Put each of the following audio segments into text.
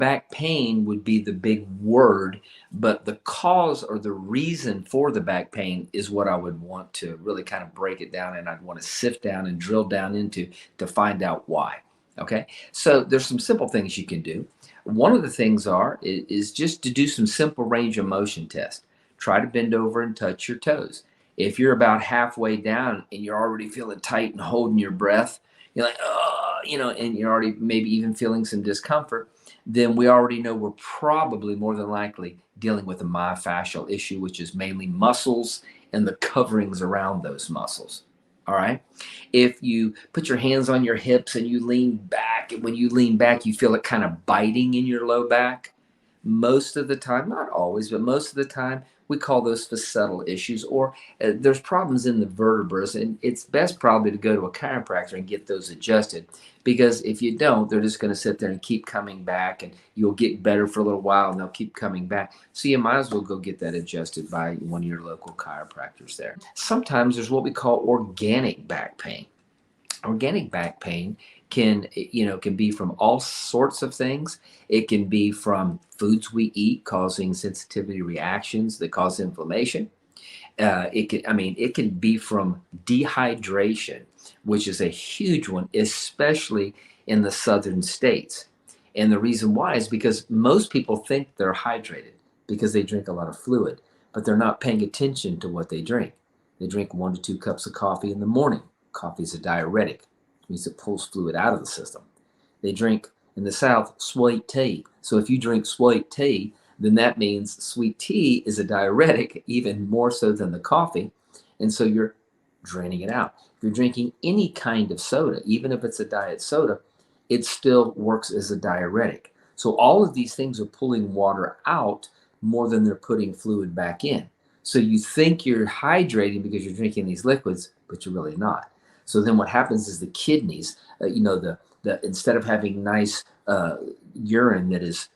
Back pain would be the big word, but the cause or the reason for the back pain is what I would want to really kind of break it down, and I'd want to sift down and drill down into to find out why. Okay, so there's some simple things you can do. One of the things is just to do some simple range of motion test. Try to bend over and touch your toes. If you're about halfway down and you're already feeling tight and holding your breath, you're like, oh, and you're already maybe even feeling some discomfort, then we already know we're probably more than likely dealing with a myofascial issue, which is mainly muscles and the coverings around those muscles. All right. If you put your hands on your hips and you lean back, and when you lean back, you feel it kind of biting in your low back. Most of the time, not always, but most of the time, we call those facettal issues, or there's problems in the vertebrae, and it's best probably to go to a chiropractor and get those adjusted, because if you don't, they're just going to sit there and keep coming back, and you'll get better for a little while and they'll keep coming back. So you might as well go get that adjusted by one of your local chiropractors there. Sometimes there's what we call organic back pain. Organic back pain can be from all sorts of things. It can be from foods we eat causing sensitivity reactions that cause inflammation. It can be from dehydration, which is a huge one, especially in the southern states. And the reason why is because most people think they're hydrated because they drink a lot of fluid, but they're not paying attention to what they drink. They drink 1 to 2 cups of coffee in the morning. Coffee is a diuretic. It means it pulls fluid out of the system. They drink, in the South, sweet tea. So if you drink sweet tea, then that means sweet tea is a diuretic, even more so than the coffee. And so you're draining it out. If you're drinking any kind of soda, even if it's a diet soda, it still works as a diuretic. So all of these things are pulling water out more than they're putting fluid back in. So you think you're hydrating because you're drinking these liquids, but you're really not. So then what happens is the kidneys, the instead of having nice urine that is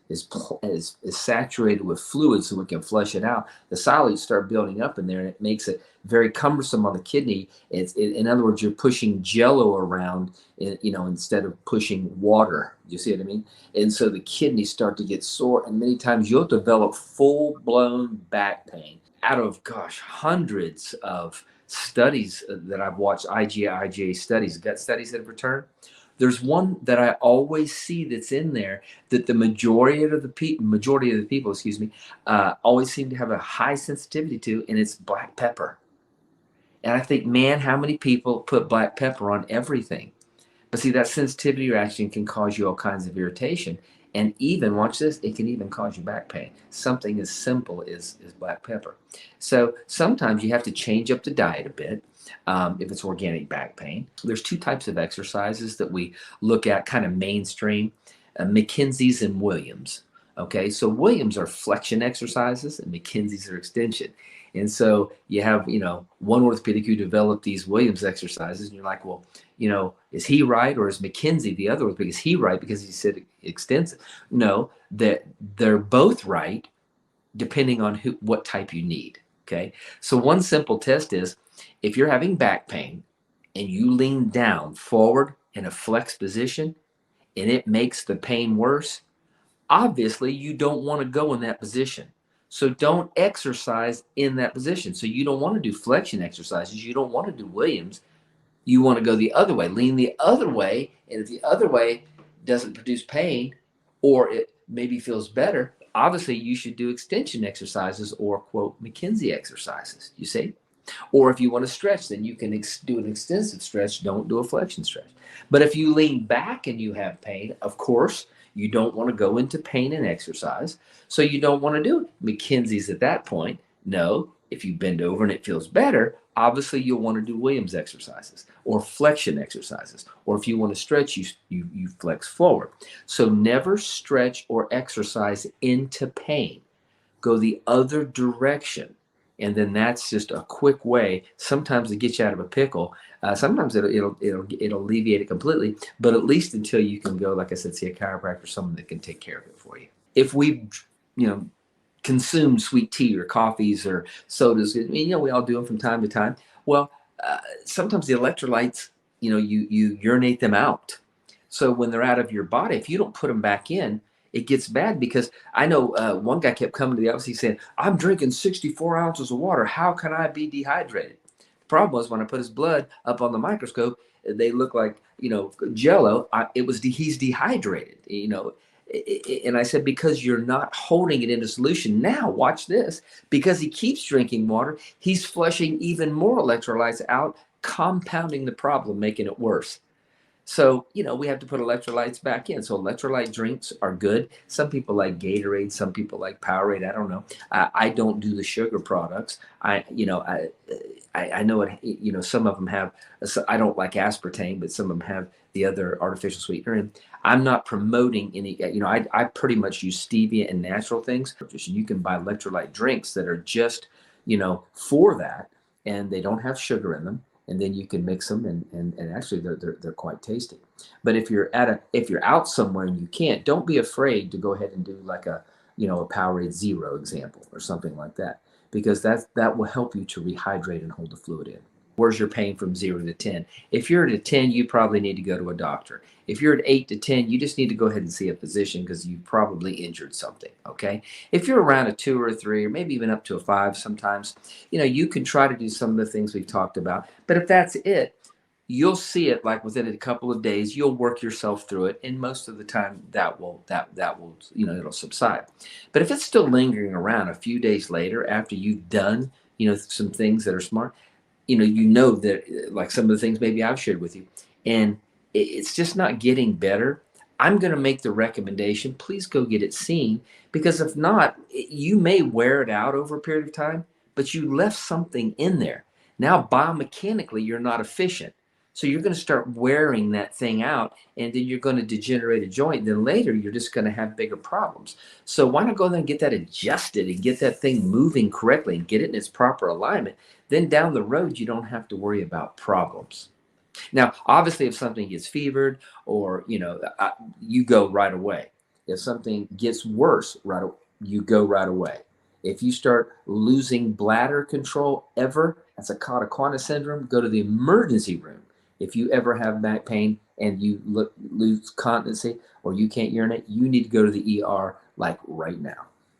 saturated with fluid so we can flush it out, the solids start building up in there, and it makes it very cumbersome on the kidney. In other words, you're pushing jello around, instead of pushing water. You see what I mean? And so the kidneys start to get sore, and many times you'll develop full-blown back pain. Out of, hundreds of studies that I've watched, IgA studies, gut studies that have returned, there's one that I always see that's in there that the majority of the people, always seem to have a high sensitivity to, and it's black pepper. And I think, man, how many people put black pepper on everything? But see, that sensitivity reaction can cause you all kinds of irritation. And even, watch this, it can even cause you back pain. Something as simple as black pepper. So sometimes you have to change up the diet a bit if it's organic back pain. There's 2 types of exercises that we look at kind of mainstream, McKenzie's and Williams. Okay, so Williams are flexion exercises and McKenzie's are extension. And so you have, one orthopedic who developed these Williams exercises, and you're like, well, is he right, or is McKenzie the other orthopedic? Is he right because he said extensive? No, that they're both right depending on what type you need. Okay, so one simple test is, if you're having back pain and you lean down forward in a flex position and it makes the pain worse, obviously you don't want to go in that position. So don't exercise in that position. So you don't want to do flexion exercises. You don't want to do Williams. You want to go the other way, lean the other way. And if the other way doesn't produce pain, or it maybe feels better, obviously you should do extension exercises, or quote McKenzie exercises, you see? Or if you want to stretch, then you can do an extensive stretch. Don't do a flexion stretch. But if you lean back and you have pain, of course, you don't want to go into pain and exercise. So you don't want to do McKenzie's at that point. No, if you bend over and it feels better, obviously you'll want to do Williams exercises or flexion exercises. Or if you want to stretch, you flex forward. So never stretch or exercise into pain. Go the other direction. And then that's just a quick way, sometimes, to get you out of a pickle. Sometimes it'll alleviate it completely, but at least until you can go, like I said, see a chiropractor, someone that can take care of it for you. If we, consume sweet tea or coffees or sodas, we all do them from time to time. Well, sometimes the electrolytes, you urinate them out. So when they're out of your body, if you don't put them back in, it gets bad because I know one guy kept coming to the office. He said, "I'm drinking 64 ounces of water. How can I be dehydrated?" The problem was when I put his blood up on the microscope, they look like, jello. He's dehydrated. And I said, because you're not holding it in a solution. Now watch this. Because he keeps drinking water, he's flushing even more electrolytes out, compounding the problem, making it worse. So, we have to put electrolytes back in. So electrolyte drinks are good. Some people like Gatorade, some people like Powerade. I don't know. I don't do the sugar products. I know it, some of them have, so I don't like aspartame, but some of them have the other artificial sweetener. And I'm not promoting any, I pretty much use stevia and natural things. You can buy electrolyte drinks that are just, for that, and they don't have sugar in them, and then you can mix them, and actually they're quite tasty. But if you're out somewhere and you can't, don't be afraid to go ahead and do like a Powerade Zero example or something like that, because that will help you to rehydrate and hold the fluid in. Where's your pain from 0 to 10? If you're at a 10, you probably need to go to a doctor. If you're at 8 to 10, you just need to go ahead and see a physician because you probably injured something. Okay. If you're around a 2 or 3, or maybe even up to a 5, sometimes, you can try to do some of the things we've talked about. But if that's it, you'll see it like within a couple of days. You'll work yourself through it, and most of the time that will it'll subside. But if it's still lingering around a few days later after you've done some things that are smart, that like some of the things maybe I've shared with you, and it's just not getting better, I'm going to make the recommendation, please go get it seen, because if not, you may wear it out over a period of time, but you left something in there. Now biomechanically you're not efficient, so you're going to start wearing that thing out, and then you're going to degenerate a joint. Then later you're just going to have bigger problems. So why not go there and get that adjusted and get that thing moving correctly and get it in its proper alignment? Then down the road, you don't have to worry about problems. Now, obviously, if something gets fevered, or you go right away. If something gets worse, you go right away. If you start losing bladder control ever, that's a cataquana syndrome. Go to the emergency room. If you ever have back pain and you lose continency or you can't urinate, you need to go to the ER like right now.